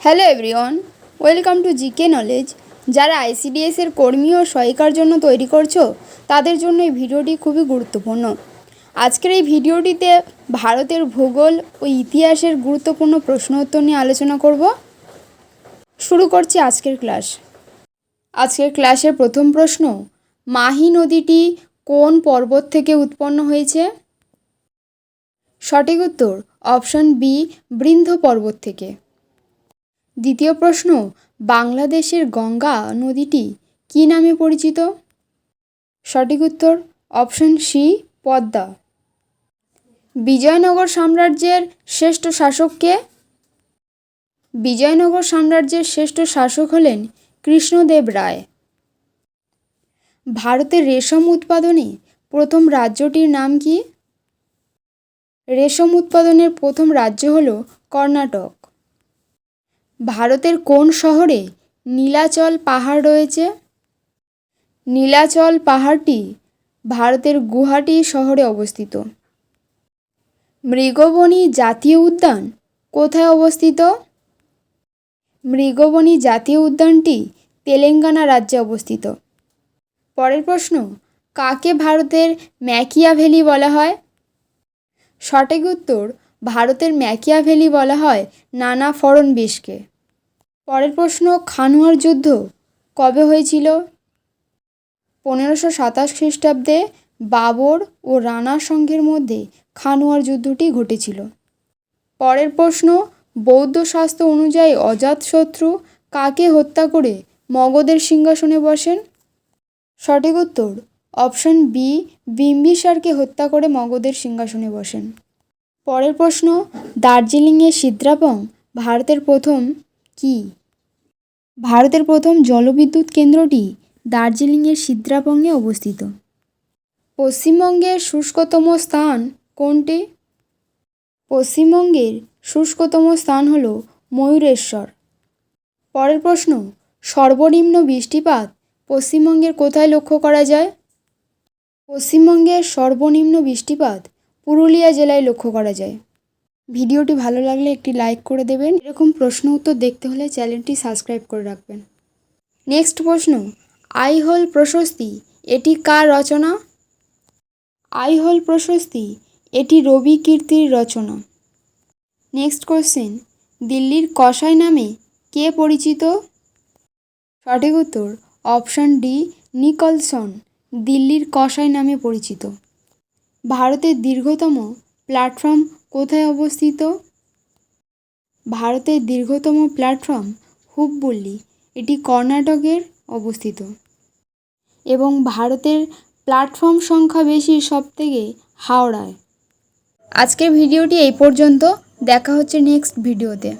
Hello everyone, welcome to GK knowledge. যারা ICDS এর কর্মী ও সহায়িকার জন্য তৈরি করছো তাদের জন্য এই ভিডিওটি খুবই গুরুত্বপূর্ণ। আজকের এই ভিডিওটিতে ভারতের ভূগোল ও ইতিহাসের গুরুত্বপূর্ণ প্রশ্ন উত্তর নিয়ে আলোচনা করব। শুরু করছি আজকের ক্লাস। আজকের ক্লাসের প্রথম প্রশ্ন, মাহি নদীটি কোন পর্বত থেকে উৎপন্ন হয়েছে? সঠিক উত্তর অপশন বি, বৃন্দ পর্বত থেকে। দ্বিতীয় প্রশ্ন, বাংলাদেশের গঙ্গা নদীটি কী নামে পরিচিত? সঠিক উত্তর অপশন সি, পদ্মা। বিজয়নগর সাম্রাজ্যের শ্রেষ্ঠ শাসক কে? বিজয়নগর সাম্রাজ্যের শ্রেষ্ঠ শাসক হলেন কৃষ্ণদেব রায়। ভারতের রেশম উৎপাদনে প্রথম রাজ্যটির নাম কি? রেশম উৎপাদনের প্রথম রাজ্য হল কর্ণাটক। ভারতের কোন শহরে নীলাচল পাহাড় রয়েছে? নীলাচল পাহাড়টি ভারতের গুয়াহাটি শহরে অবস্থিত। মৃগবনী জাতীয় উদ্যান কোথায় অবস্থিত? মৃগবনী জাতীয় উদ্যানটি তেলেঙ্গানা রাজ্যে অবস্থিত। পরের প্রশ্ন, কাকে ভারতের ম্যাকিয়াভেলি বলা হয়? সঠিক উত্তর ভারতের ম্যাকিয়াভেলি বলা হয় নানা ফড়নবিশকে। পরের প্রশ্ন, খানুয়ার যুদ্ধ কবে হয়েছিল? 1527 খ্রিস্টাব্দে বাবর ও রানা সংঘের মধ্যে খানুয়ার যুদ্ধটি ঘটেছিল। পরের প্রশ্ন, বৌদ্ধ শাস্ত্র অনুযায়ী অজাতশত্রু কাকে হত্যা করে মগধের সিংহাসনে বসেন? সঠিক উত্তর অপশন বি, বিম্বিসারকে হত্যা করে মগধের সিংহাসনে বসেন। পরের প্রশ্ন, দার্জিলিংয়ের সিদ্রাপং ভারতের প্রথম কি? ভারতের প্রথম জলবিদ্যুৎ কেন্দ্রটি দার্জিলিংয়ের সিদ্রাপংয়ে অবস্থিত। পশ্চিমবঙ্গের শুষ্কতম স্থান কোনটি? পশ্চিমবঙ্গের শুষ্কতম স্থান হল ময়ূরেশ্বর। পরের প্রশ্ন, সর্বনিম্ন বৃষ্টিপাত পশ্চিমবঙ্গের কোথায় লক্ষ্য করা যায়? পশ্চিমবঙ্গের সর্বনিম্ন বৃষ্টিপাত পুরুলিয়া জেলায় লক্ষ্য করা যায়। ভিডিওটি ভালো লাগলে একটি লাইক করে দেবেন। এরকম প্রশ্ন উত্তর দেখতে হলে চ্যানেলটি সাবস্ক্রাইব করে রাখবেন। নেক্সট প্রশ্ন, আইহোল প্রশস্তি এটি কার রচনা? আইহোল প্রশস্তি এটি রবি কীর্তির রচনা। নেক্সট কোশ্চেন, দিল্লির কসাই নামে কে পরিচিত? সঠিক উত্তর অপশন ডি, নিকলসন দিল্লির কসাই নামে পরিচিত। ভারতের দীর্ঘতম প্ল্যাটফর্ম কোথায় অবস্থিত? ভারতের দীর্ঘতম প্ল্যাটফর্ম হুববুলি, এটি কর্ণাটকের অবস্থিত। এবং ভারতের প্ল্যাটফর্ম সংখ্যা বেশি সবথেকে হাওড়ায়। আজকের ভিডিওটি এই পর্যন্ত, দেখা হচ্ছে নেক্সট ভিডিওতে।